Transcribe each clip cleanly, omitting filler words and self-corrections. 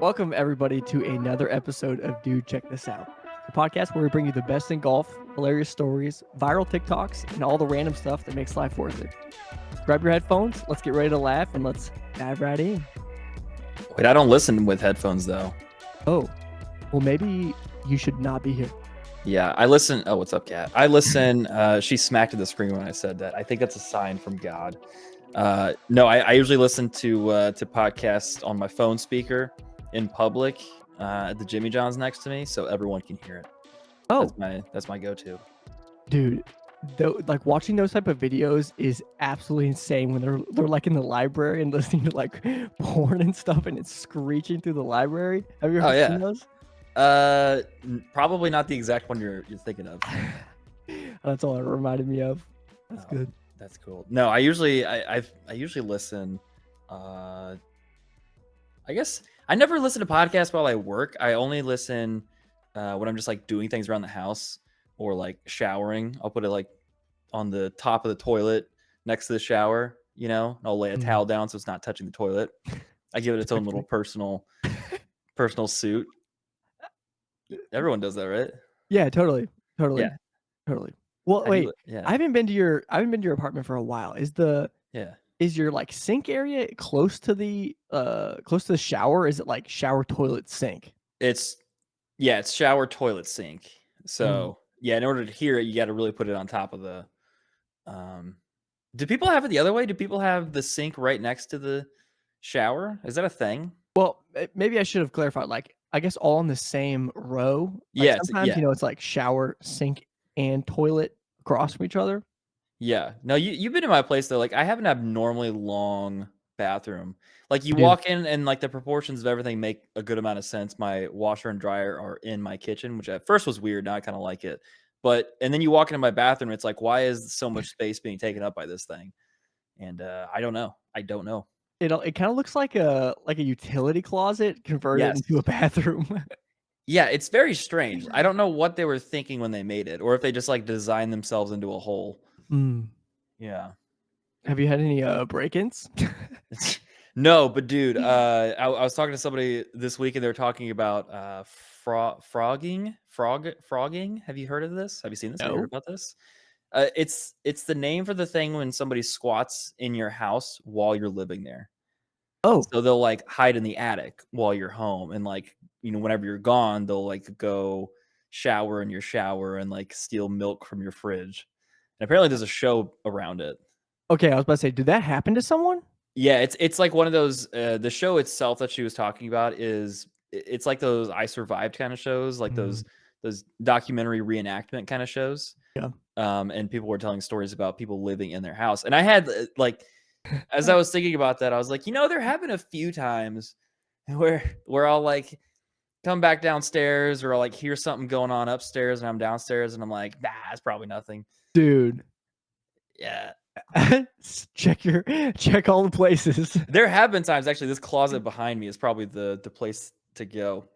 Welcome, everybody, to another episode of Dude, Check This Out, the podcast where we bring you the best in golf, hilarious stories, viral TikToks, and all the random stuff that makes life worth it. Grab your headphones, let's get ready to laugh, and let's dive right in. Wait, I don't listen with headphones, though. Oh, well, maybe you should not be here. Yeah, I listen. Oh, what's up, Kat? I listen. She smacked at the screen when I said that. I think that's a sign from God. No, I usually listen to podcasts on my phone speaker in public at the Jimmy John's next to me, so everyone can hear it. Oh, that's my go-to. dude, like watching those type of videos is absolutely insane when they're like in the library and listening to like porn and stuff, and it's screeching through the library. Have you ever seen those? Probably not the exact one you're thinking of. That's all it reminded me of. That's good. That's cool. No, I usually listen. I guess I never listen to podcasts while I work. I only listen when I'm just like doing things around the house or like showering. I'll put it like on the top of the toilet next to the shower, and I'll lay a towel down so it's not touching the toilet. I give it its own little personal suit. Everyone does that, right? Yeah, totally. Yeah. Totally. Well, wait. I haven't been to your apartment for a while. Is your like sink area close to the shower? Is it like shower, toilet, sink? It's shower, toilet, sink. So in order to hear it, you got to really put it on top of the. Do people have it the other way? Do people have the sink right next to the shower? Is that a thing? Well, maybe I should have clarified. Like, I guess all in the same row. Like sometimes it's like shower, sink, and toilet across from each other. Yeah. No, you've been to my place though. Like, I have an abnormally long bathroom. Like, you walk in and like the proportions of everything make a good amount of sense. My washer and dryer are in my kitchen, which at first was weird. Now I kind of like it. And then you walk into my bathroom, it's like, why is so much space being taken up by this thing? And I don't know. It kind of looks like a utility closet converted into a bathroom. Yeah, it's very strange. I don't know what they were thinking when they made it, or if they just like designed themselves into a hole. Yeah. Have you had any break-ins? No, but dude, I was talking to somebody this week and they were talking about frogging. Have you heard of this? Have you seen this? No. Have you heard about this? It's the name for the thing when somebody squats in your house while you're living there. Oh, so they'll like hide in the attic while you're home, and like whenever you're gone, they'll like go shower in your shower and like steal milk from your fridge. And apparently, there's a show around it. Okay, I was about to say, did that happen to someone? Yeah, it's like one of those. The show itself that she was talking about it's like those I Survived kind of shows, like those documentary reenactment kind of shows. Yeah. And people were telling stories about people living in their house. And I had like, as I was thinking about that, I was like, there have been a few times where I'll like come back downstairs or I'll like hear something going on upstairs and I'm downstairs and I'm like, nah, it's probably nothing. Dude. Yeah. check all the places. There have been times, actually, this closet behind me is probably the place to go.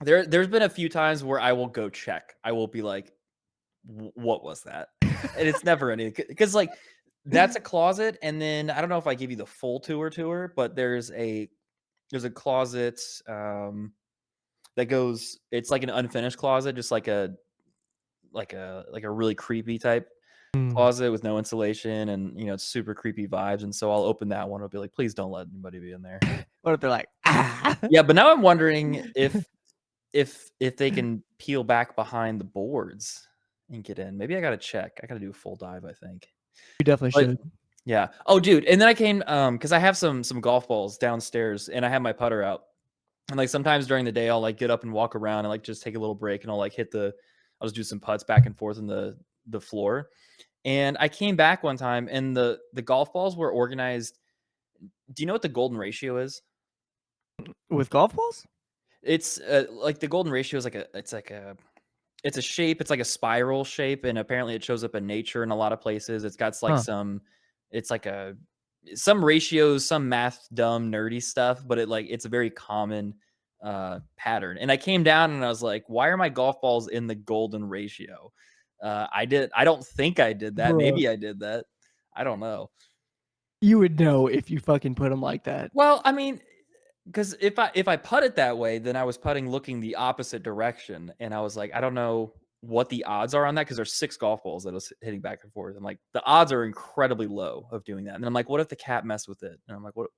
There's been a few times where I will go check. I will be like, what was that? And it's never anything, because like that's a closet. And then I don't know if I give you the full tour, but there's a closet that goes, it's like an unfinished closet, just like a really creepy type closet with no insulation, and it's super creepy vibes. And so I'll open that one. I'll be like, please don't let anybody be in there. What if they're like, ah? Yeah, but now I'm wondering if they can peel back behind the boards and get in. Maybe I gotta check. I gotta do a full dive, I think. You definitely should. Yeah. Oh, dude. And then I came because I have some golf balls downstairs and I have my putter out. And like sometimes during the day I'll like get up and walk around and like just take a little break and I'll like I'll just do some putts back and forth in the floor. And I came back one time and the golf balls were organized. Do you know what the golden ratio is? With golf balls? It's like the golden ratio is it's a shape. It's like a spiral shape, and apparently it shows up in nature in a lot of places. It's got like some ratios, some math dumb nerdy stuff, but it's a very common pattern. And I came down and I was like, why are my golf balls in the golden ratio? I don't think I did that. Bruh. Maybe I did that. I don't know. You would know if you fucking put them like that. Well, I mean, because if I put it that way, then I was putting looking the opposite direction, and I was like, I don't know what the odds are on that because there's 6 golf balls that I was hitting back and forth. I'm like, the odds are incredibly low of doing that. And I'm like, what if the cat messed with it? And I'm like, what?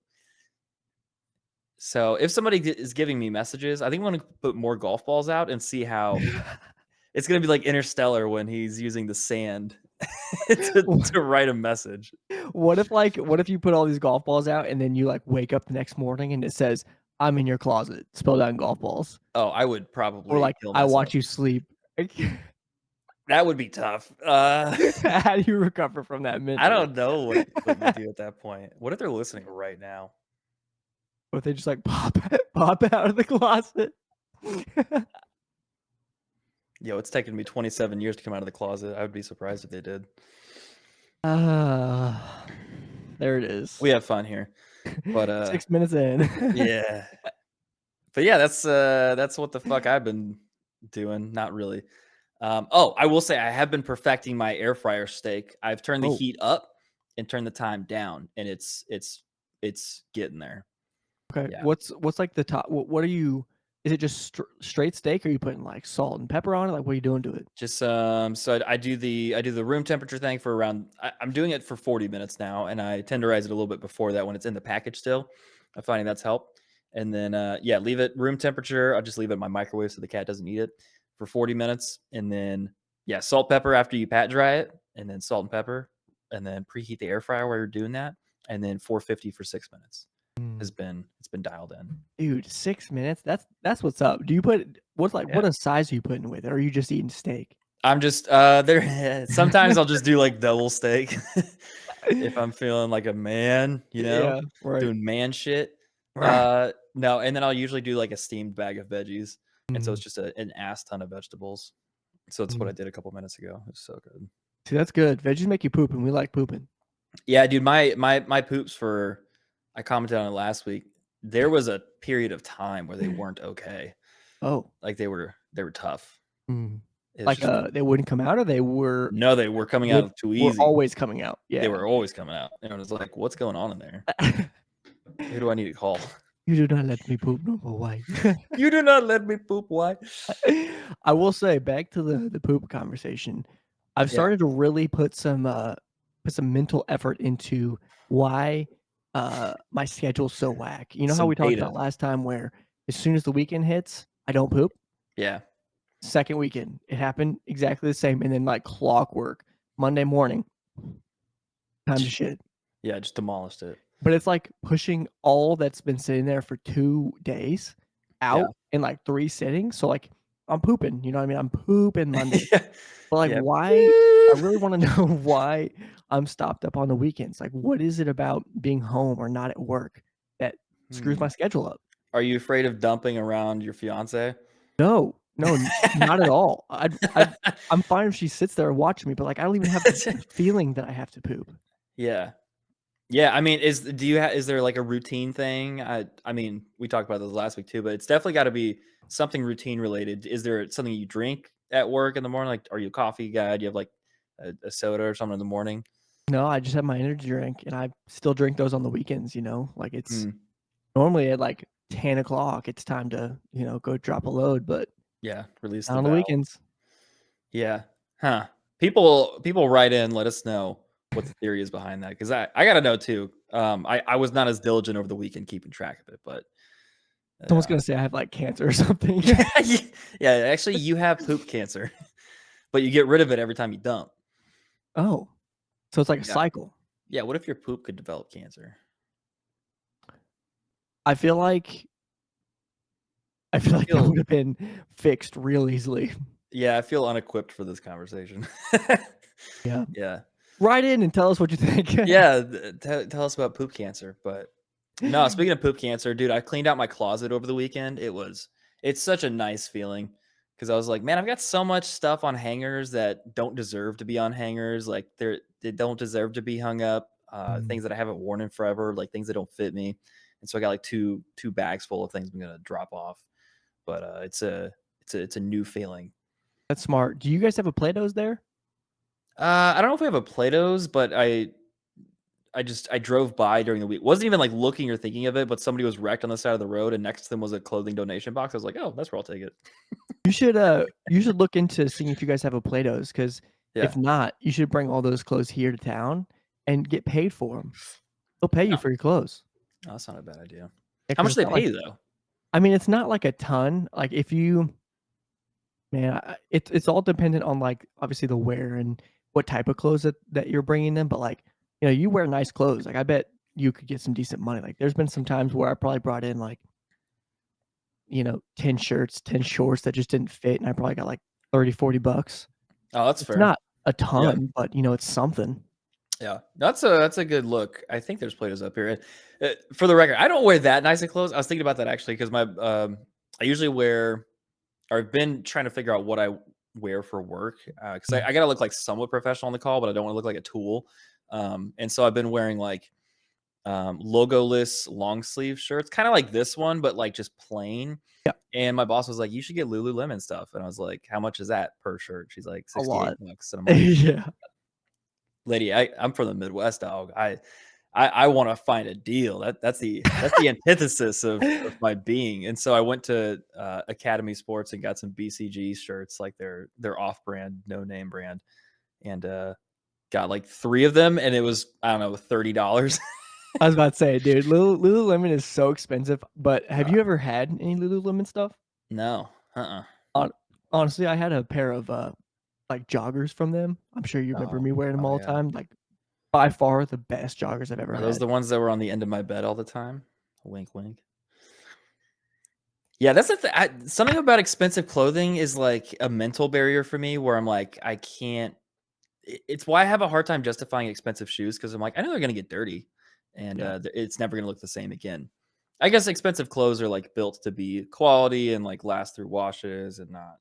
So if somebody is giving me messages, I think I'm gonna put more golf balls out and see how it's gonna be like Interstellar when he's using the sand to write a message. What if you put all these golf balls out and then you like wake up the next morning and it says, "I'm in your closet," spelled out in golf balls, Oh, I would or probably like, kill "I myself. watch you sleep." That would be tough. How do you recover from that I mentally? don't know what you do at that point. What if they're listening right now? Or if they just like pop out of the closet? Yo, it's taken me 27 years to come out of the closet. I would be surprised if they did. Ah, there it is. We have fun here. But 6 minutes in. yeah. But yeah, that's what the fuck I've been doing. Not really. Oh, I will say I have been perfecting my air fryer steak. I've turned the Oh, heat up and turned the time down, and it's getting there. okay. Yeah. What's like the top what are you is it just straight steak, or are you putting, like, salt and pepper on it? Like, what are you doing to it? Just so I do the room temperature thing for around I'm doing it for 40 minutes now, and I tenderize it a little bit before that when it's in the package still. I'm finding that's helped. And then yeah, leave it room temperature. I'll just leave it in my microwave so the cat doesn't eat it for 40 minutes. And then yeah, salt, pepper after you pat dry it, and then salt and pepper, and then preheat the air fryer while you're doing that. And then 450 for 6 minutes Mm. it's been dialed in. Dude, 6 minutes? That's what's up. Do you put what's like Yeah. what a size are you putting with it, or are you just eating steak? I'm just there sometimes I'll just do like double steak if I'm feeling like a man, Yeah, right. doing man shit. Rah. No, and then I'll usually do like a steamed bag of veggies. And so Mm, it's just an ass ton of vegetables. So it's what mm. I did a couple minutes ago. It's so good. See, that's good. Veggies make you poop, and we like pooping. Yeah, dude, my poops for I commented on it last week. There was a period of time where they weren't okay. Oh, Like they were tough. mm. It was Like, just they wouldn't come out, or they were no, they were coming would out too were easy. always coming out? They Yeah. were always coming out. And it was like, what's going on in there? Who do I need to call? You do not let me poop no more. Why? You do not let me poop. Why? I will say, back to the poop conversation, I've Yeah. started to really put some mental effort into why, my schedule's so whack. You know how Some we talked data. about last time where as soon as the weekend hits, I don't poop? Yeah. Second weekend, it happened exactly the same, and then like clockwork, Monday morning, time to shit. Yeah, just demolished it. But it's like pushing all that's been sitting there for 2 days Yeah. out in, like, 3 sittings, so, like, I'm pooping, you know what I mean? I'm pooping Monday, Yeah. but, like, Yeah. why I really wanna know why I'm stopped up on the weekends, like, what is it about being home or not at work that screws Hmm. my schedule up? Are you afraid of dumping around your fiance? No, no, not at all. I'm fine if she sits there watching me, but, like, I don't even have the feeling that I have to poop. Yeah. Yeah, I mean, is there like a routine thing? I mean, we talked about this last week too, but it's definitely got to be something routine related. Is there something you drink at work in the morning? Like, are you a coffee guy? Do you have like a soda or something in the morning? No, I just have my energy drink, and I still drink those on the weekends, you know? Like, it's Mm, normally at, like, 10 o'clock, it's time to, go drop a load, but yeah, release not the on the valve. weekends. Yeah. Huh. People write in, let us know what the theory is behind that because I gotta know too. I was not as diligent over the weekend keeping track of it, but Someone's yeah. gonna say I have, like, cancer or something. Yeah, actually, you have poop cancer, but you get rid of it every time you dump. Oh, so it's like a Yeah. cycle. Yeah, what if your poop could develop cancer? I feel like I that feel would've been fixed real easily. yeah, I feel unequipped for this conversation. Yeah. Yeah. Write in and tell us what you think. Yeah, tell us about poop cancer, but no, speaking of poop cancer, dude, I cleaned out my closet over the weekend. It's such a nice feeling because I was like, man, I've got so much stuff on hangers that don't deserve to be on hangers. Like they don't deserve to be hung up. Mm, Things that I haven't worn in forever, like things that don't fit me. And so I got like two bags full of things I'm gonna drop off. But it's a new feeling. that's smart. Do you guys have a Play-Dohs there? I don't know if we have a Play-Dohs, but I drove by during the week. Wasn't even like looking or thinking of it, but somebody was wrecked on the side of the road, and next to them was a clothing donation box. I was like, oh, that's where I'll take it. You should look into seeing if you guys have a Play-Dohs, because Yeah. if not, you should bring all those clothes here to town and get paid for them. They'll pay you Oh, for your clothes. oh, that's not a bad idea. Yeah, How 'cause much it's do they not pay like you though? I mean, it's not like a ton. Like, if you man, it's all dependent on, like, obviously the wear and what type of clothes that you're bringing them, but, like, you wear nice clothes, like, I bet you could get some decent money. Like, there's been some times where I probably brought in, like, 10 shirts, 10 shorts that just didn't fit, and I probably got, like, 30, $40. Oh, that's It's fair. not a Yeah. ton, but, it's something. Yeah, that's a good look. I think there's Play-Dohs up here. For the record, I don't wear that nice of clothes. I was thinking about that actually because I usually wear, or I've been trying to figure out what I wear for work because Mm. I got to look like somewhat professional on the call, but I don't want to look like a tool. And so I've been wearing like logoless long sleeve shirts, kind of like this one, but like just plain. Yeah, And my boss was like, "You should get Lululemon stuff," and I was like, "How much is that per shirt?" She's like, a lot. $68, and I'm like, Yeah. lady, I'm from the Midwest, dog. I want to find a deal. That's the antithesis of my being. And so I went to Academy Sports and got some BCG shirts, like their off brand, no name brand, and got like 3 of them, and it was, I don't know, $30. I was about to say, dude, Lululemon is so expensive, but have you ever had any Lululemon stuff? No, uh-uh. Hon Honestly, I had a pair of, like, joggers from them. I'm sure you remember Oh, me wearing them oh all the yeah. time, like, by far the best joggers I've ever Are those had. the ones that were on the end of my bed all the time? Wink, wink. Yeah, that's the thing. Something about expensive clothing is like a mental barrier for me, where I'm like, I can't. It's why I have a hard time justifying expensive shoes because I'm like, I know they're gonna get dirty, and Yeah. it's never gonna look the same again. I guess expensive clothes are like built to be quality and like last through washes and not,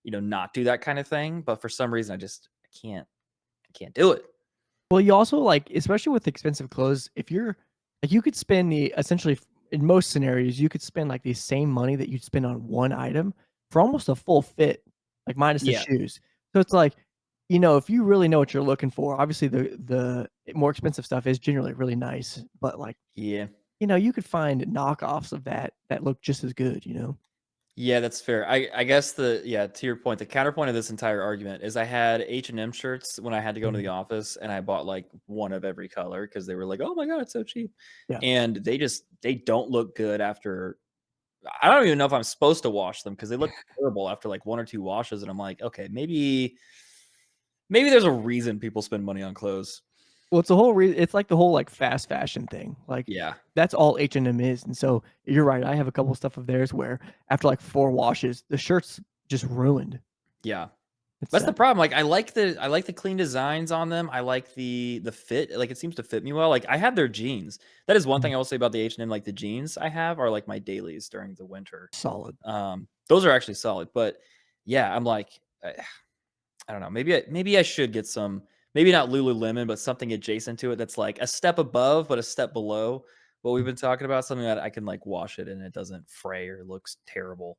not do that kind of thing. But for some reason, I can't do it. Well, you also, like, especially with expensive clothes, if you're like, you could spend the essentially in most scenarios, you could spend, like, the same money that you'd spend on one item for almost a full fit, like, minus the Yeah, shoes. So it's like, if you really know what you're looking for, obviously the more expensive stuff is generally really nice, but, like, yeah. you could find knockoffs of that look just as good? Yeah, that's fair. I guess to your point, the counterpoint of this entire argument is I had H&M shirts when I had to go into the Mhm. office, and I bought like one of every color because they were like, "Oh my god, it's so cheap." Yeah. And they don't look good after, I don't even know if I'm supposed to wash them because they look terrible after like 1 or 2 washes, and I'm like, "Okay, maybe there's a reason people spend money on clothes." Well, it's a whole it's like the whole, like, fast fashion thing, like, Yeah. that's all H&M is, and so, you're right, I have a couple stuff of theirs where after, like, 4 washes, the shirt's just ruined. Yeah. It's That's the sad. problem, like, I like the clean designs on them, I like the fit, like, it seems to fit me well, like, I have their jeans. That is one Mm, thing I will say about the H&M, like, the jeans I have are, like, my dailies during the winter. solid. Those are actually solid, but, yeah, I'm like, I don't know, maybe I should get some, maybe not Lululemon, but something adjacent to it that's, like, a step above, but a step below what we've Mm. been talking about, something that I can, like, wash it and it doesn't fray or looks terrible.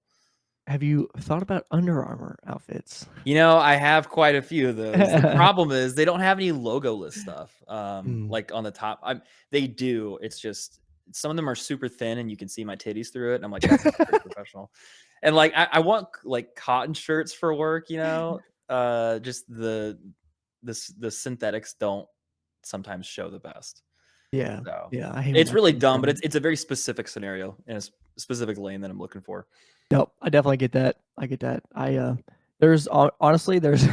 Have you thought about Under Armour outfits? I have quite a few of those. The problem is they don't have any logoless stuff, Mm. like, on the top. They do, it's just some of them are super thin and you can see my titties through it, and I'm like, "That's not very professional." And, like, I want, like, cotton shirts for work, just the synthetics don't sometimes show the best. Yeah, So, yeah, I hate when it's that really comes dumb, but down. it's a very specific scenario and a specific lane that I'm looking for. Nope, I definitely get that, I get that. There's honestly, there's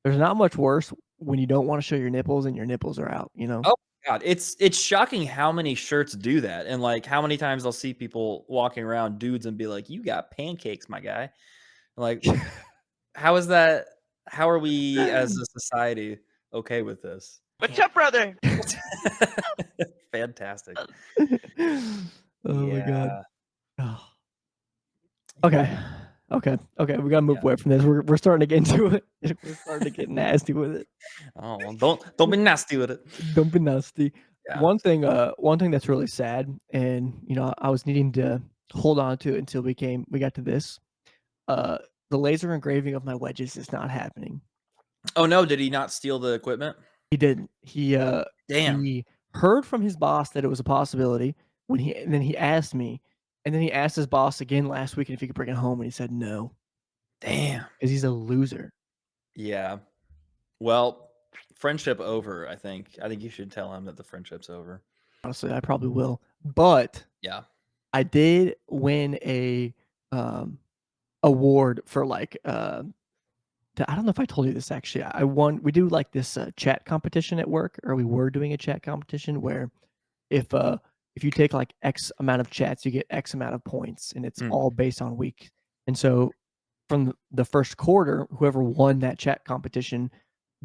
there's not much worse when you don't wanna show your nipples and your nipples are out? Oh my god, it's shocking how many shirts do that, and, like, how many times I'll see people walking around, dudes, and be like, "You got pancakes, my guy." Like, how is that, how are we as a society okay with this? What's up, brother? Fantastic. Oh my god. Yeah, Oh. Okay. yeah, Okay, we gotta move yeah. away from this. We're starting to get into it. We're starting to get nasty with it. Oh, well, don't be nasty with it. Don't be nasty. Yeah. One thing that's really sad, and I was needing to hold on to it until we got to this. Uh, the laser engraving of my wedges is not happening. Oh, no, did he not steal the equipment? He didn't. Damn. He heard from his boss that it was a possibility and then he asked me, and then he asked his boss again last week if he could bring it home, and he said no Damn. because he's a loser. Yeah. Well, friendship over, I think. I think you should tell him that the friendship's over. Honestly, I probably will. But Yeah. I did win a um, award for like I don't know if I told you this actually. I won. We do like this chat competition at work, or we were doing a chat competition where if uh if you take like X amount of chats, you get X amount of points, and it's Mm. all based on week. And so from the first quarter, whoever won that chat competition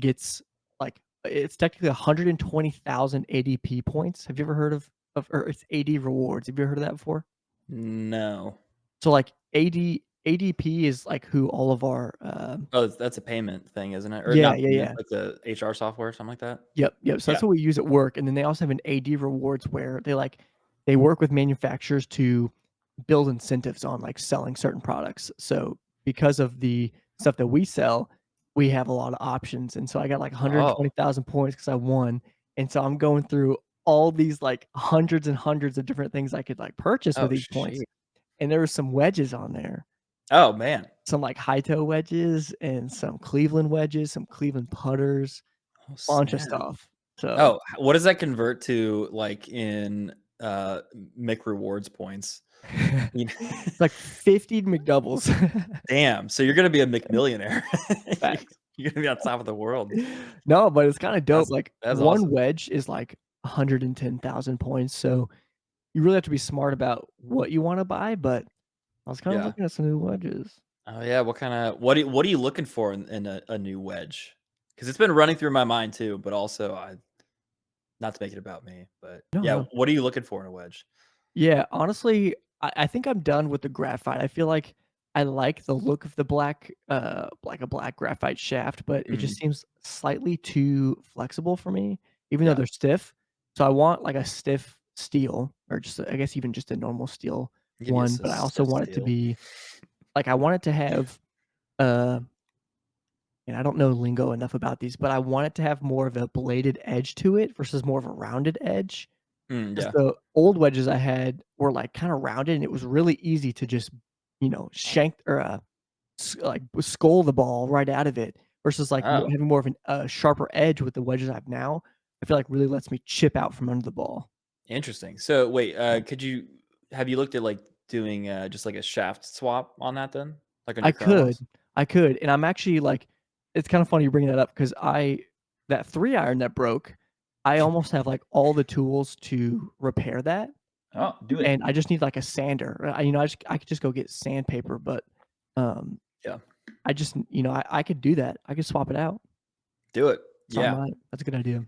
gets like it's technically 120,000 ADP points. Have you ever heard of or it's AD rewards? Have you ever heard of that before? No. So like ADP is like who all of our Oh, that's a payment thing, isn't it? Or yeah, not yeah, payment, yeah. like the HR software, something like that? Yep, yep. So Yeah. that's what we use at work, and then they also have an AD rewards where they work with manufacturers to build incentives on like selling certain products. So because of the stuff that we sell, we have a lot of options, and so I got like Oh. 120,000 points because I won, and so I'm going through all these like hundreds and hundreds of different things I could like purchase with Oh, these points, shit. and there were some wedges on there, Oh, man. some like high toe wedges and some Cleveland wedges, some Cleveland putters, Oh, bunch of snap. stuff. So Oh, what does that convert to, like, in, McRewards points? You know it's like 50 McDoubles. Damn, so you're gonna be a McMillionaire. You're Facts. you're gonna be on top of the world. No, but it's kinda dope, That's like, that's one awesome. wedge is, like, 110,000 points, so you really have to be smart about what you wanna buy, but I was kinda Yeah. looking at some new wedges. Oh, yeah, what are you looking for in a new wedge? Because 'Cause it's been running through my mind too, but also I not to make it about me, but No, yeah, no. what are you looking for in a wedge? Yeah, honestly, I think I'm done with the graphite. I feel like I like the look of the like a black graphite shaft, but it just Mhm. seems slightly too flexible for me, even though Yeah. they're stiff. So I want like a stiff steel, or just I guess even just a normal steel Give you a one, s but I also stiff want it to steel. be like I want it to have uh and I don't know lingo enough about these, but I want it to have more of a bladed edge to it versus more of a rounded edge. 'Cause Yeah. the old wedges I had were, like, kinda rounded, and it was really easy to just, shank or, skull the ball right out of it versus, like, Oh, having more of an sharper edge with the wedges I have now, I feel like really lets me chip out from under the ball. interesting. So, wait, So, have you looked at, like, doing, just, like, a shaft swap on that then? Like, on I your current could, ones? I could, and I'm actually, like it's kinda funny you bringing that up 'cause that 3 iron that broke, I almost have, like, all the tools to repair that. Oh, do it. And I just need, like, a sander. I could just go get sandpaper, but, um, Yeah, I just I could do that. I could swap it out. do it. So I Yeah. might. That's a good idea.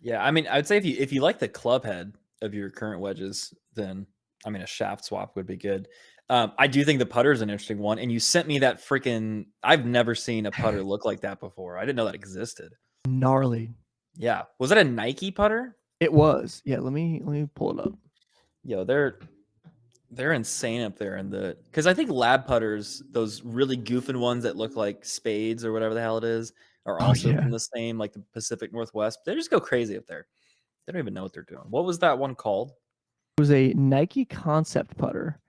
Yeah, I mean, I'd say if you like the club head of your current wedges, then, I mean, a shaft swap would be good. I do think the putter is an interesting one, and you sent me that freaking I've never seen a putter look like that before. I didn't know that existed. Gnarly. Yeah. Was it a Nike putter? It was. Yeah, let me pull it up. Yo, they're insane up there in the because I think lab putters, those really goofing ones that look like spades or whatever the hell it is, are Oh, also from yeah. the same, like the Pacific Northwest. They just go crazy up there. They don't even know what they're doing. What was that one called? It was a Nike concept putter,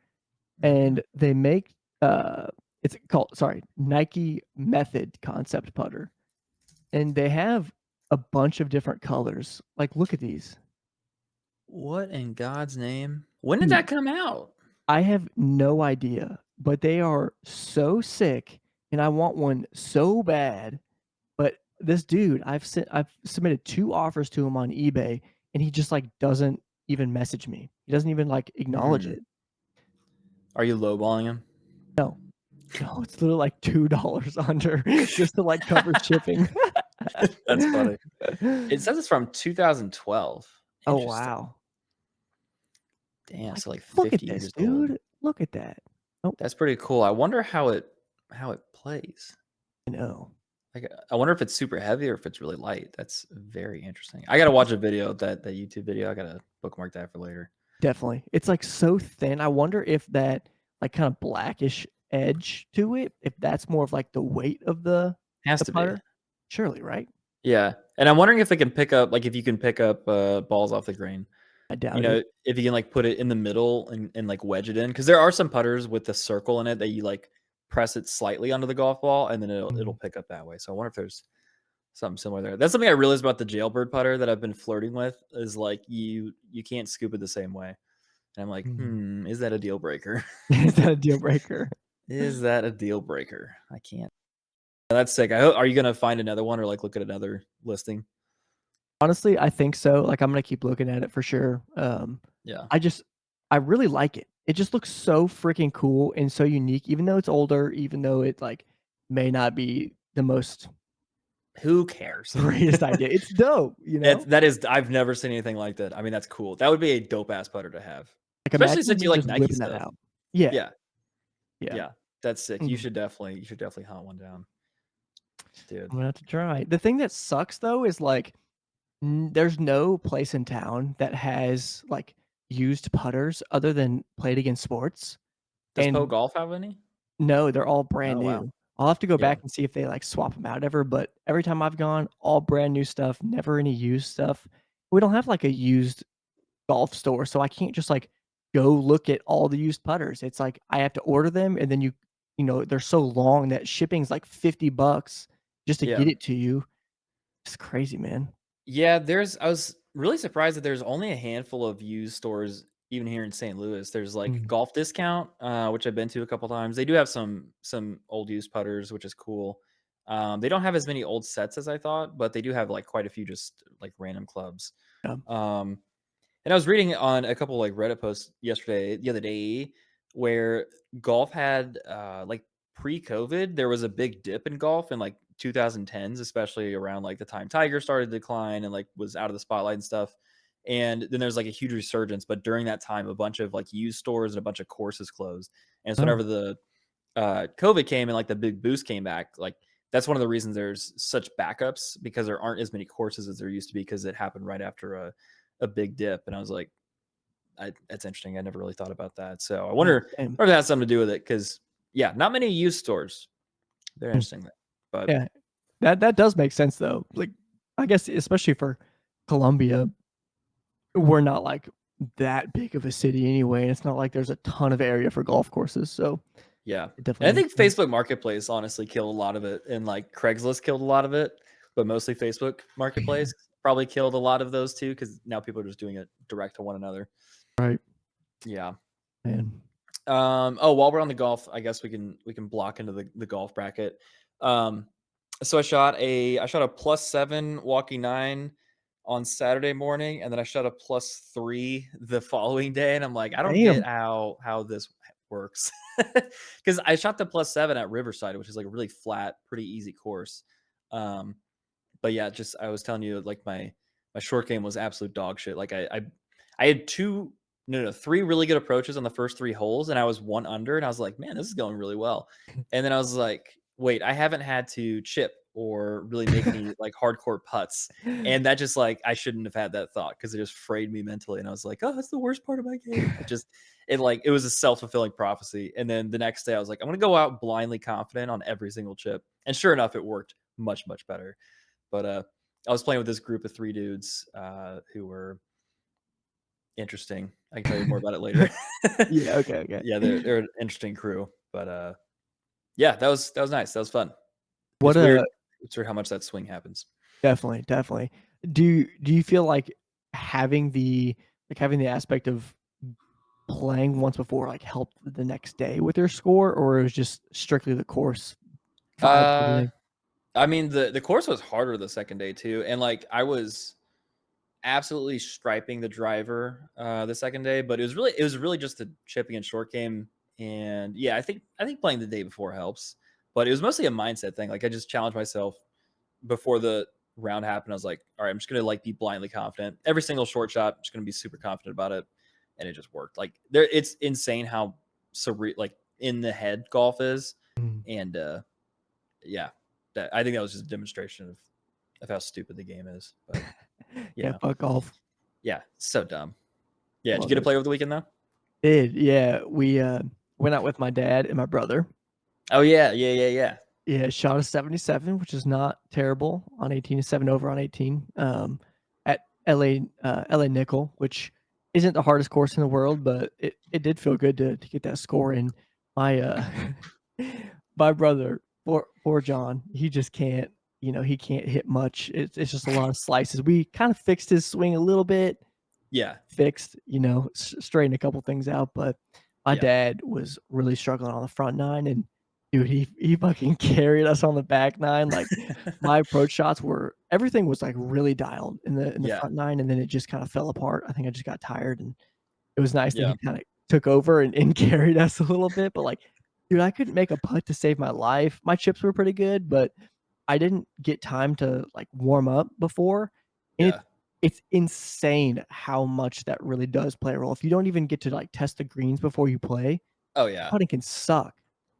Mhm. and they make, uh it's called Nike Method concept putter, and they have a bunch of different colors. Like, look at these. What in God's name? When did Dude, that come out? I have no idea, but they are so sick, and I want one so bad. But this dude, I've submitted 2 offers to him on eBay, and he just, like, doesn't even message me. He doesn't even, like, acknowledge Hmm. it. Are you lowballing him? No. No, it's literally, like, $2 under just to, like, cover shipping. That's funny. It says it's from 2012. Oh, Interesting. wow. Damn, Like, so like look at 50 this, years old. dude. Look at that. Oh, That's pretty cool. I wonder how it plays. I know. Like, I wonder if it's super heavy or if it's really light. That's very interesting. I gotta watch a video, that YouTube video. I gotta bookmark that for later. Definitely. It's, like, so thin. I wonder if that, like, kinda blackish edge to it, if that's more of, like, the weight of the Has to be. putter? Surely, right? Yeah. And I'm wondering if it can pick up, like, if you can pick up balls off the green. I You doubt know, it. if you can like put it in the middle and like wedge it in, because there are some putters with the circle in it that you like press it slightly onto the golf ball and then it'll Mm. pick up that way. So I wonder if there's something similar there. That's something I realized about the jailbird putter that I've been flirting with is like you can't scoop it the same way. And I'm like, Mm. is that a deal breaker? Is that a deal breaker? Is that a deal breaker? I can't. That's sick. Are you gonna find another one or like look at another listing? Honestly, I think so. Like, I'm gonna keep looking at it for sure. Yeah. I just I really like it. It just looks so freaking cool and so unique, even though it's older, even though it, like, may not be the most Who cares? greatest idea. It's dope, you know? That is, I've never seen anything like that. I mean, that's cool. That would be a dope ass putter to have, Like, especially imagine since me you like just Nike whipping that stuff. out. Yeah, Yeah, yeah. yeah, that's sick. Mm. You should definitely hunt one down, dude. I'm gonna have to try. The thing that sucks, though, is, like, there's no place in town that has, like, used putters other than Play It Again Sports, Does Pro and Golf have any? no, they're all brand Oh wow, new. I'll have to go yeah, back and see if they, like, swap them out ever, but every time I've gone, all brand new stuff, never any used stuff. We don't have, like, a used golf store, so I can't just, like, go look at all the used putters. It's like I have to order them, and then you know, they're so long that shipping's like $50 just to yeah. get it to you. It's crazy, man. Yeah, I was really surprised that there's only a handful of used stores even here in St. Louis. There's like Mm, Golf Discount, which I've been to a couple times. They do have some old used putters, which is cool. They don't have as many old sets as I thought, but they do have like quite a few just like random clubs. yeah. Um, and I was reading on a couple like Reddit posts the other day, where golf had like pre-COVID, there was a big dip in golf in like 2010s, especially around like the time Tiger started to decline and like was out of the spotlight and stuff. And then there's like a huge resurgence, but during that time, a bunch of like used stores and a bunch of courses closed. And so Oh, whenever the COVID came and like the big boost came back, like that's one of the reasons there's such backups because there aren't as many courses as there used to be because it happened right after a big dip. And I was like, that's interesting. I never really thought about that. So I yeah, wonder same. if it has something to do with it because yeah, not many used stores. Very Mm, interesting. But yeah, that does make sense, though. Like, I guess especially for Colombia, we're not, like, that big of a city anyway, and it's not like there's a ton of area for golf courses, so yeah, it and definitely I makes think sense. Facebook Marketplace honestly killed a lot of it, and like Craigslist killed a lot of it, but mostly Facebook Marketplace probably killed a lot of those too because now people are just doing it direct to one another. Right, Yeah. man. Oh, while we're on the golf, I guess we can block into the golf bracket. Um, so I shot a +7 walking 9 on Saturday morning, and then I shot a +3 the following day, and I'm like, I don't get Damn. how this works because I shot the +7 at Riverside, which is like a really flat, pretty easy course. Um, but yeah, just I was telling you, like my short game was absolute dog shit. Like I had two no no three really good approaches on the first three holes, and I was one under, and I was like, man, this is going really well. And then I was like, wait, I haven't had to chip or really make any like hardcore putts, and that just like I shouldn't have had that thought because it just frayed me mentally, and I was like, oh, that's the worst part of my game. It was a self-fulfilling prophecy. And then the next day I was like, I'm gonna go out blindly confident on every single chip, and sure enough, it worked much better. But I was playing with this group of three dudes who were interesting. I can tell you more about it later. Yeah, okay, okay. Yeah, they're an interesting crew. But yeah, that was nice. That was fun. What, It's weird. It's weird how much that swing happens. definitely, definitely. Do you feel like having the aspect of playing once before, like, helped the next day with your score, or it was just strictly the course vibe for the Uh, day? I mean the course was harder the second day too, and like I was absolutely striping the driver the second day, but it was really just a chipping and short game. And yeah, I think playing the day before helps, but it was mostly a mindset thing. Like I just challenged myself before the round happened. I was like, all right, I'm just gonna like be blindly confident. Every single short shot, I'm just gonna be super confident about it, and it just worked. Like it's insane how like in the head golf is, Mm. and yeah, I think that was just a demonstration of how stupid the game is. But you Yeah, know, fuck golf. yeah, so dumb. Yeah, did you Love get to it. play over the weekend though? Yeah, we, went out with my dad and my brother. Oh yeah, yeah, yeah, yeah. Yeah, shot a 77, which is not terrible on 18, a 7 over on 18. At LA Nickel, which isn't the hardest course in the world, but it did feel good to get that score in. My my brother, poor John, he just can't, he can't hit much. It's just a lot of slices. We kind of fixed his swing a little bit, Yeah, fixed, straightened a couple things out, but my yeah, dad was really struggling on the front nine, and dude, he fucking carried us on the back nine. Like, my approach shots were everything was, like, really dialed in the yeah, front nine, and then it just kinda fell apart. I think I just got tired, and it was nice that yeah, he kinda took over and carried us a little bit, but, like, dude, I couldn't make a putt to save my life. My chips were pretty good, but I didn't get time to, like, warm up before, and yeah. it's insane how much that really does play a role. If you don't even get to, like, test the greens before you play, Oh yeah, putting can suck.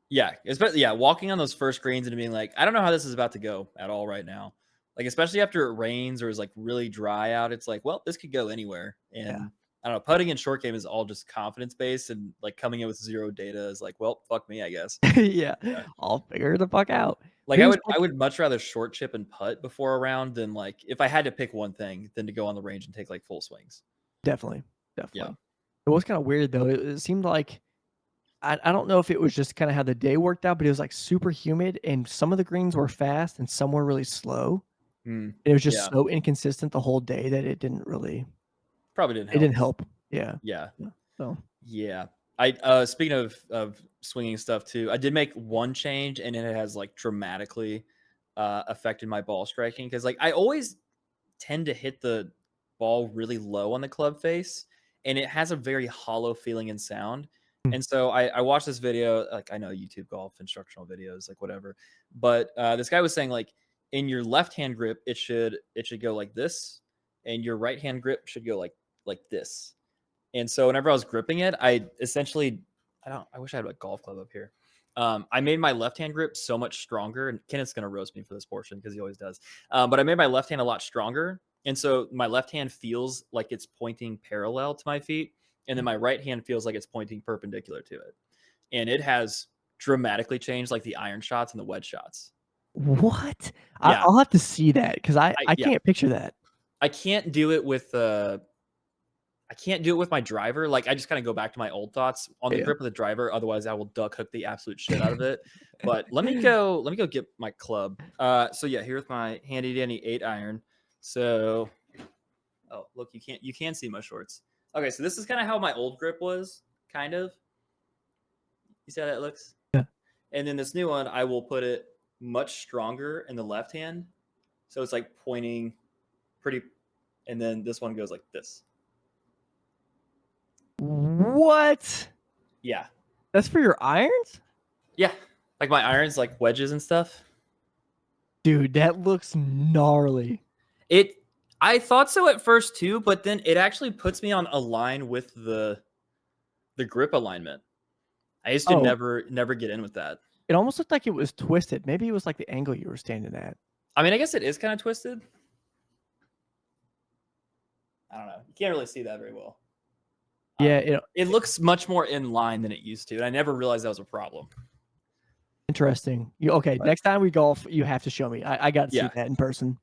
yeah. Especially yeah, walking on those first greens and being like, I don't know how this is about to go at all right now. Like especially after it rains or is like really dry out, it's like, well, this could go anywhere. Yeah. And I don't know, putting in short game is all just confidence based, and like coming in with zero data is like, well, fuck me, I guess. Yeah. Yeah. I'll figure the fuck out. Like Here's I like would much rather short chip and putt before a round than like if I had to pick one thing than to go on the range and take like full swings. definitely, Yeah. definitely. It was kinda weird though. It seemed like I don't know if it was just kinda how the day worked out, but it was, like, super humid, and some of the greens were fast and some were really slow. Mm. It was just Yeah. so inconsistent the whole day that Probably didn't it help. didn't help. Yeah. Yeah. Yeah. So Yeah. I speaking of swinging stuff too, I did make one change and it has like dramatically affected my ball striking because like I always tend to hit the ball really low on the club face and it has a very hollow feeling and sound. mm, And so I watched this video, like I know YouTube golf instructional videos, like whatever. But this guy was saying like in your left hand grip, it should go like this, and your right hand grip should go like this. And so whenever I was gripping it, I essentially I wish I had a golf club up here. I made my left hand grip so much stronger, and Kenneth's gonna roast me for this portion because he always does. But I made my left hand a lot stronger, and so my left hand feels like it's pointing parallel to my feet, and then mm. my right hand feels like it's pointing perpendicular to it. And it has dramatically changed like the iron shots and the wedge shots. What? Yeah, I'll have to see that because I yeah. can't picture that. I can't do it with I can't do it with my driver. Like I just kind of go back to my old thoughts on the Yeah. grip of the driver. Otherwise, I will duck hook the absolute shit out of it. But let me go get my club. So yeah, here's my handy dandy 8 iron. So oh look, you can see my shorts. Okay, so this is kind of how my old grip was, kind of. You see how that looks? Yeah. And then this new one, I will put it much stronger in the left hand. So it's like pointing pretty, and then this one goes like this. What? Yeah. That's for your irons? Yeah. Like my irons, like wedges and stuff. Dude, that looks gnarly. It I thought so at first too, but then it actually puts me on a line with the grip alignment. I used to Oh, never get in with that. it almost looked like it was twisted. Maybe it was, like, the angle you were standing at. I mean, I guess it is kind of twisted. I don't know. You can't really see that very well. Yeah, It looks much more in line than it used to, and I never realized that was a problem. interesting. Okay, But next time we golf, you have to show me. I gotta see yeah, that in person.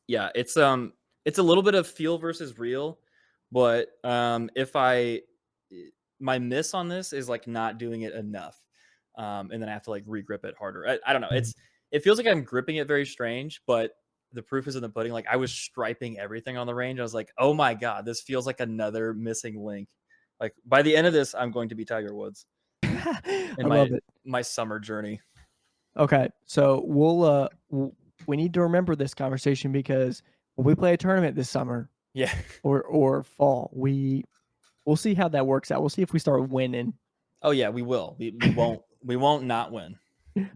yeah, it's a little bit of feel versus real, but if my miss on this is like not doing it enough, and then I have to like regrip it harder. I don't know. Mhm. It feels like I'm gripping it very strange, but the proof is in the pudding. Like I was striping everything on the range. I was like, oh my god, this feels like another missing link. Like by the end of this, I'm going to be Tiger Woods I in love it. my summer journey. Okay, so we need to remember this conversation because when we play a tournament this summer Yeah. or fall, we'll see how that works out. We'll see if we start winning. Oh yeah, we will. We won't not win.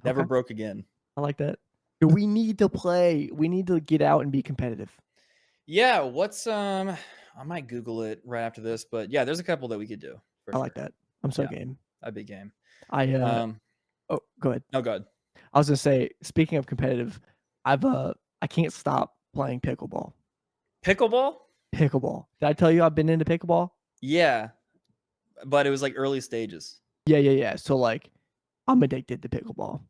Never Okay, broke again. I like that. Do we need to play? We need to get out and be competitive. Yeah, what's I might Google it right after this, but yeah, there's a couple that we could do for I like sure. that. I'm so Yeah, game. a big game. I Um, oh, go ahead. no, good. I was gonna say, speaking of competitive, I can't stop playing pickleball. Pickleball? Pickleball. Did I tell you I've been into pickleball? Yeah, but it was like early stages. Yeah, yeah, yeah. So like, I'm addicted to pickleball.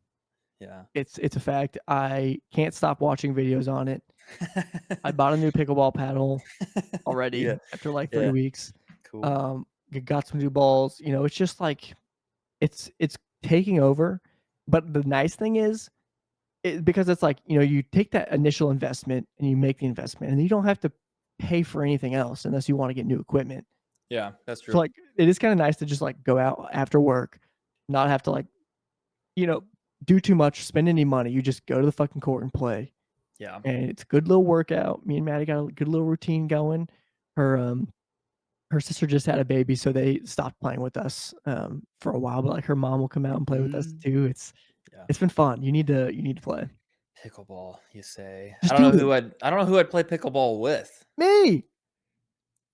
Yeah. It's a fact. I can't stop watching videos on it. I bought a new pickleball paddle already Yeah. after like 3 Yeah. weeks. Cool. Got some new balls. It's just like it's taking over. But the nice thing is, because it's like, you take that initial investment and you make the investment, and you don't have to pay for anything else unless you want to get new equipment. Yeah, that's So true. like it is kind of nice to just like go out after work, not have to like, you know, do too much, spend any money. You just go to the fucking court and play. Yeah. And it's a good little workout. Me and Maddie got a good little routine going. Her her sister just had a baby, so they stopped playing with us for a while, but like her mom will come out and play with us Mm. too. Yeah. It's been fun. You need to play. Pickleball, you say? Just do it. I don't know who I'd play pickleball with. Me.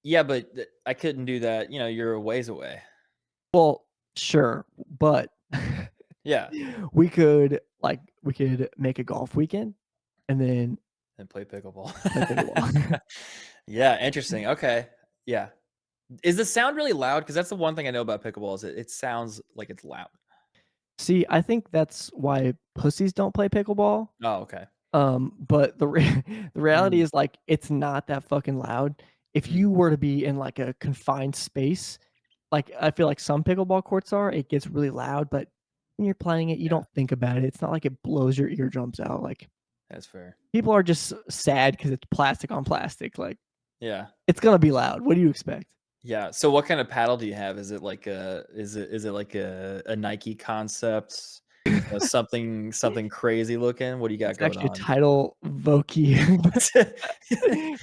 Yeah, but I couldn't do that. You're a ways away. Well, sure, but Yeah, we could make a golf weekend and then and play pickleball. play pickleball. Yeah, interesting. Okay. Yeah. Is the sound really loud? Because that's the one thing I know about pickleball is it sounds like it's loud. See, I think that's why pussies don't play pickleball. Oh, okay. But the reality Mm, is, like, it's not that fucking loud. If mm, you were to be in, like, a confined space, like, I feel like some pickleball courts are, it gets really loud, but when you're playing it, you yeah, don't think about it. It's not like it blows your eardrums out, like, that's fair. people are just sad because it's plastic on plastic, like, Yeah. it's gonna be loud. What do you expect? Yeah. So what kind of paddle do you have? Is it like is it like a Nike Concepts? Something crazy looking? What do you got It's going actually a on? Tidal Vokey.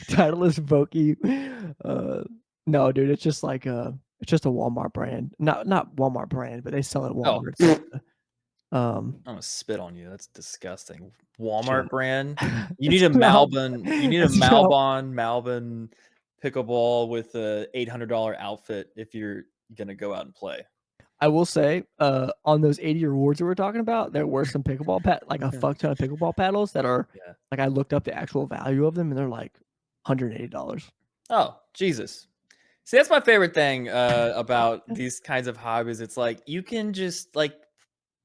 Titleist Vokey. No, dude, it's just a Walmart brand. Not Walmart brand, but they sell it at Oh, Walmart. I'm Um, gonna spit on you. That's disgusting. shut Walmart up. brand. You need It's a Malb Malbon. You need a it's Malb Malbon pickleball with a $800 outfit if you're gonna go out and play. I will say, on those 80 rewards that we're talking about, there were some pickleball like a fuck ton of pickleball paddles that are Yeah. like, I looked up the actual value of them, and they're like $180. Oh, Jesus. See, that's my favorite thing about these kinds of hobbies. It's like you can just like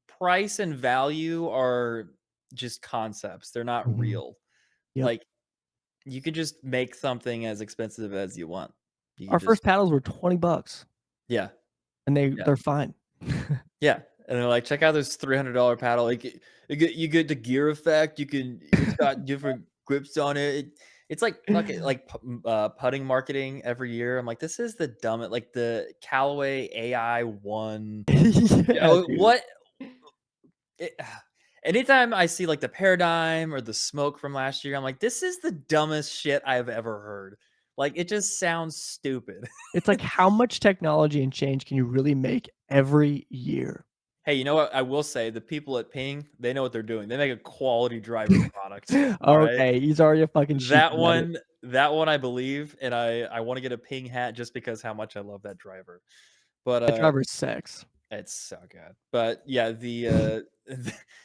price and value are just concepts. They're not Mhm. real. Yep. Like you could just make something as expensive as you want. You Our could just first paddles were $20, yeah, and yeah, they're fine. yeah. And they're like, check out this $300 paddle. Like you get the gear effect. It's got different grips on it. It's like fucking like putting marketing every year. I'm like, this is the dumbest. Like the Callaway AI one. Yeah, dude. What it, anytime I see like the paradigm or the smoke from last year, I'm like, this is the dumbest shit I've ever heard. Like it just sounds stupid. It's like, how much technology and change can you really make every year? Hey, you know what? I will say the people at Ping, they know what they're doing. They make a quality driver product. All right. Okay, he's already a fucking sheep That about it. one, that one I believe, and I want to get a Ping hat just because how much I love that driver. But That driver's sex. it's so good. But yeah, the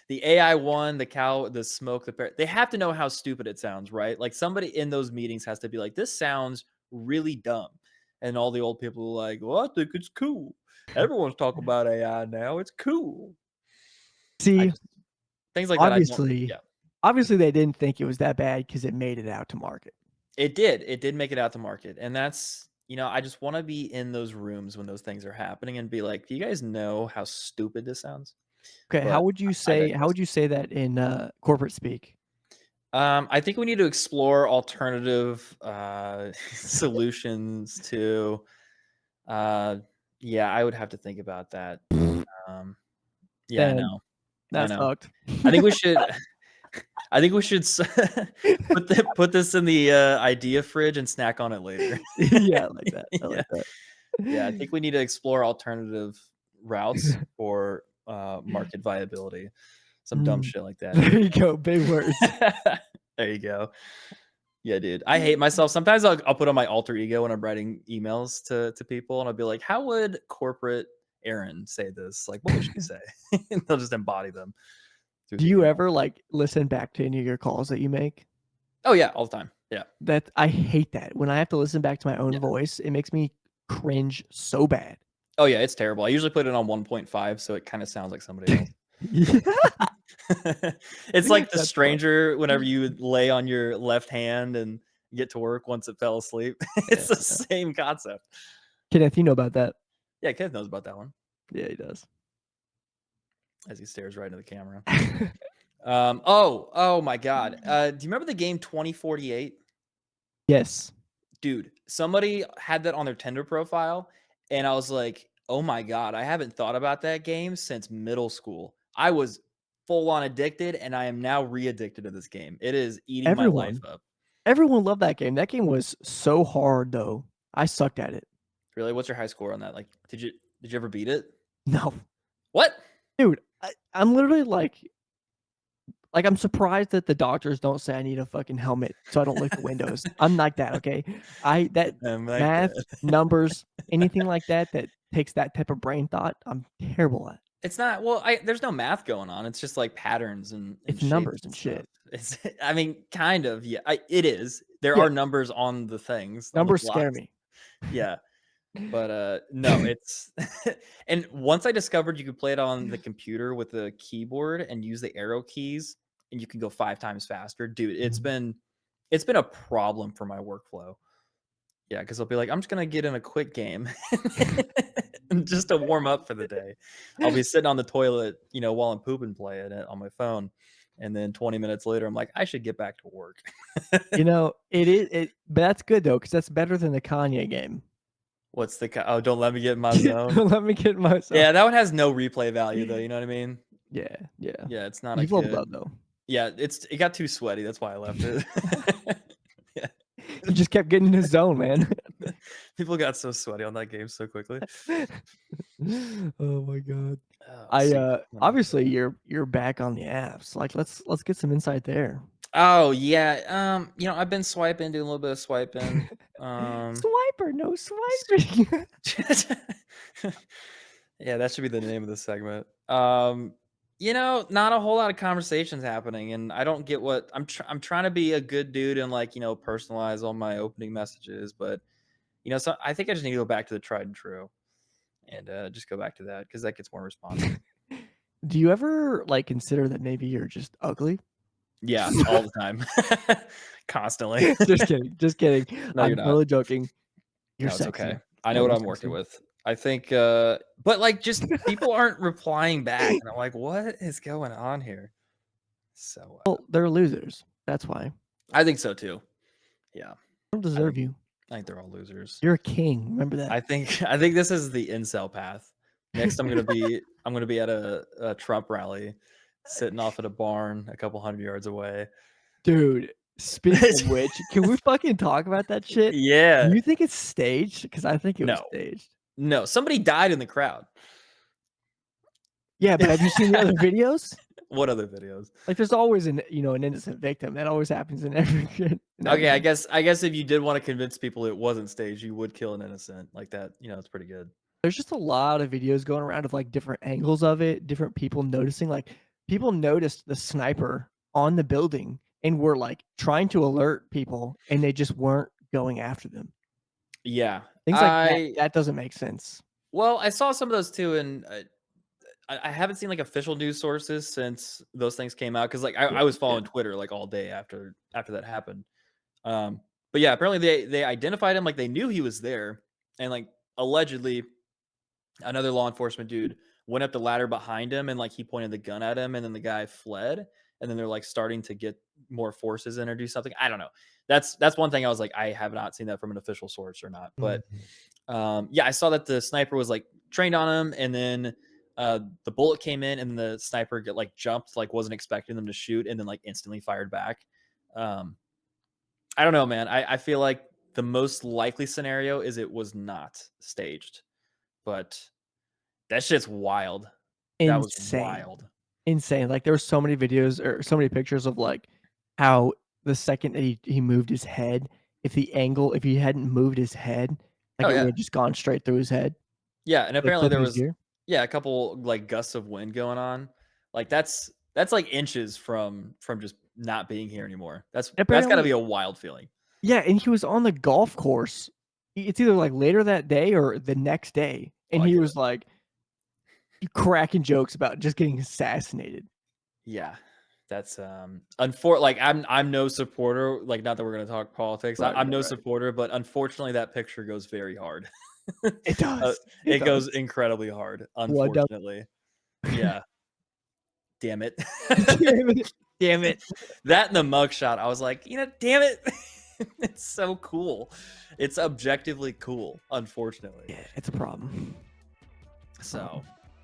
AI one, the smoke, they have to know how stupid it sounds, right? Like somebody in those meetings has to be like, this sounds really dumb. And all the old people are like, well, I think it's cool. Everyone's talking about AI now. It's cool. I See, just things like that I don't obviously yeah. obviously, they didn't think it was that bad because it made it out to market. It did. It did make it out to market. And that's I just want to be in those rooms when those things are happening and be like, do you guys know how stupid this sounds? Okay, But I how digress. would you say that in, corporate speak? I think we need to explore alternative solutions to. Uh, yeah, I would have to think about that. Um, yeah, I Then know. I that know. sucked. I think we should. I think we should put this in the idea fridge and snack on it later. Yeah, I like that, I Yeah, like that. yeah. I think we need to explore alternative routes for market viability. Some dumb Mm. shit like that. There you go, big words. There you go. Yeah, dude. I hate myself. Sometimes I'll put on my alter ego when I'm writing emails to people, and I'll be like, "How would corporate Aaron say this? Like, what would she say?" And they'll just embody them through Do the you email. ever, like, listen back to any of your calls that you make? Oh yeah, all the time. Yeah, I hate that. When I have to listen back to my own yeah. voice, it makes me cringe so bad. Oh yeah, it's terrible. I usually put it on 1.5, so it kind of sounds like somebody else. Yeah. It's like The That's fun. Stranger whenever you would lay on your left hand and get to work once it fell asleep. Yeah. It's the same concept. Kenneth, you know about that? Yeah, Kev knows about that one Yeah, he does. as he stares right into the camera. Oh my God. Do you remember the game 2048? Yes. Dude, somebody had that on their Tinder profile, and I was like, "Oh my God, I haven't thought about that game since middle school." I was full on addicted, and I am now re-addicted to this game. It is eating my life Everyone. up. Everyone loved that game. That game was so hard though. I sucked at it. Really, what's your high score on that? Like, did you ever beat it? No. What? Dude, I'm literally like, I'm surprised that the doctors don't say I need a fucking helmet so I don't lick the windows. I'm like that, okay? That I'm like math, that. numbers, anything like that that takes that type of brain thought, I'm terrible at. It's not well, there's no math going on. It's just like patterns and It's shapes numbers and and stuff. shit. It's I mean, kind of, yeah. It is. There Yeah, are numbers on the things, on the numbers scare blocks. me. Yeah. But, no, it's and once I discovered you could play it on the computer with the keyboard and use the arrow keys, and you can go 5 times faster, dude, it's been a problem for my workflow. Yeah, because 'cause I'll be like, "I'm just gonna get in a quick game just to warm up for the day." I'll be sitting on the toilet, while I'm pooping playing it on my phone, and then 20 minutes later, I'm like, "I should get back to work." But that's good though, because that's better than the Kanye game. What's the "Oh, don't let me get in my zone." Let me get myself. Yeah, that one has no replay value though, you know what I mean? Yeah, yeah. Yeah, it's not a You've leveled up good. though. Yeah, it got too sweaty, that's why I left it. Yeah. You just kept getting in his zone, man. People got so sweaty on that game so quickly. Oh my god. Oh, I see, let me obviously go. you're back on the apps. Like let's get some insight there. Oh, yeah, I've been swiping, doing a little bit of swiping. Um, Swiper, no swiping. yeah, that should be the name of the segment. Not a whole lot of conversations happening, and I don't get what I'm trying to be a good dude and personalize all my opening messages, but so I think I just need to go back to the tried and true and just go back to that because that gets more responses. Do you ever like consider that maybe you're just ugly? Yeah, all the time, constantly. Just kidding. Just kidding. No, you're I'm not. totally joking. You're No, it's okay. sexy. I know what Hella I'm working sexy. with. I think, but just people aren't replying back, and I'm like, what is going on here? So Well, they're losers. That's why. I think so too. Yeah, I don't I deserve think you. I think they're all losers. You're a king. Remember that. I think I think this is the incel path. Next, I'm gonna be at a Trump rally, sitting off at a barn a couple hundred yards away. Dude, speaking of which, can we fucking talk about that shit? Do Yeah. you think it's staged? Because I think it was No. staged. No. Somebody died in the crowd. Yeah, but have you seen the other videos? What other videos? Like, there's always an innocent victim. That always happens in every in Okay, I everything. guess if you did want to convince people it wasn't staged, you would kill an innocent like that. It's pretty good. There's just a lot of videos going around of, like, different angles of it, different people noticing, like, people noticed the sniper on the building and were, like, trying to alert people, and they just weren't going after them. Yeah. Things like that, that doesn't make sense. I saw some of those too, and I haven't seen like official news sources since those things came out because Yeah, I was yeah. following Twitter like all day after that happened. But yeah, apparently they identified him, like they knew he was there, and like allegedly another law enforcement dude went up the ladder behind him and like he pointed the gun at him, and then the guy fled, and then they're like starting to get more forces in or do something. I don't know. That's one thing I was like, I have not seen that from an official source or not, but Mhm. yeah, I saw that the sniper was like trained on him, and then the bullet came in, and the sniper jumped, like wasn't expecting them to shoot, and then like instantly fired back. Um, I don't know, man. I feel like the most likely scenario is it was not staged, but that shit's wild. That was Insane. wild. Insane. Like, there were so many videos or so many pictures of, like, how the second that he moved his head, if he hadn't moved his head, like, Oh it yeah, would've just gone straight through his head, yeah, and like apparently there clipping his was ear. yeah a couple like gusts of wind going on. Like that's like inches from just not being here anymore. That's got to be Apparently a wild feeling. yeah, and he was on the golf course. It's either, like, later that day or the next day, Oh, and I he get was it. like cracking jokes about just getting assassinated. Yeah. That's like I'm no supporter, like not that we're gonna talk politics. Right, I'm right, no right. supporter, but unfortunately that picture goes very hard. It does. It It goes does. incredibly hard, What up? unfortunately. Yeah. Damn it. Damn it. Damn it. That and the mugshot, I was like, damn it. It's so cool. It's objectively cool, unfortunately. Yeah, it's a problem. So,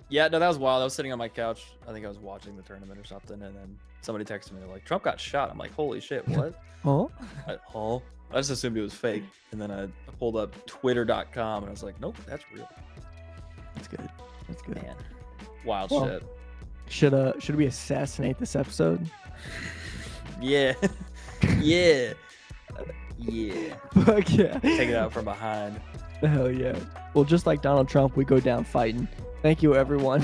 yeah, no, that was wild. I was sitting on my couch. I think I was watching the tournament or something, and then somebody texted me like, "Trump got shot." I'm like, "Holy shit, what?" Oh, I just assumed it was fake, and then I pulled up Twitter.com, and I was like, "Nope, that's real." that's good. That's good. Man, wild Well, shit. should we assassinate this episode? Yeah, yeah, yeah. Fuck yeah. Take it out from behind. Hell yeah. Well, just like Donald Trump, we go down fighting. Thank you, everyone,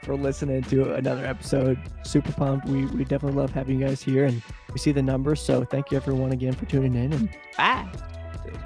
for listening to another episode. Super pumped. We definitely love having you guys here, and we see the numbers. So thank you, everyone, again for tuning in. And bye. Dude.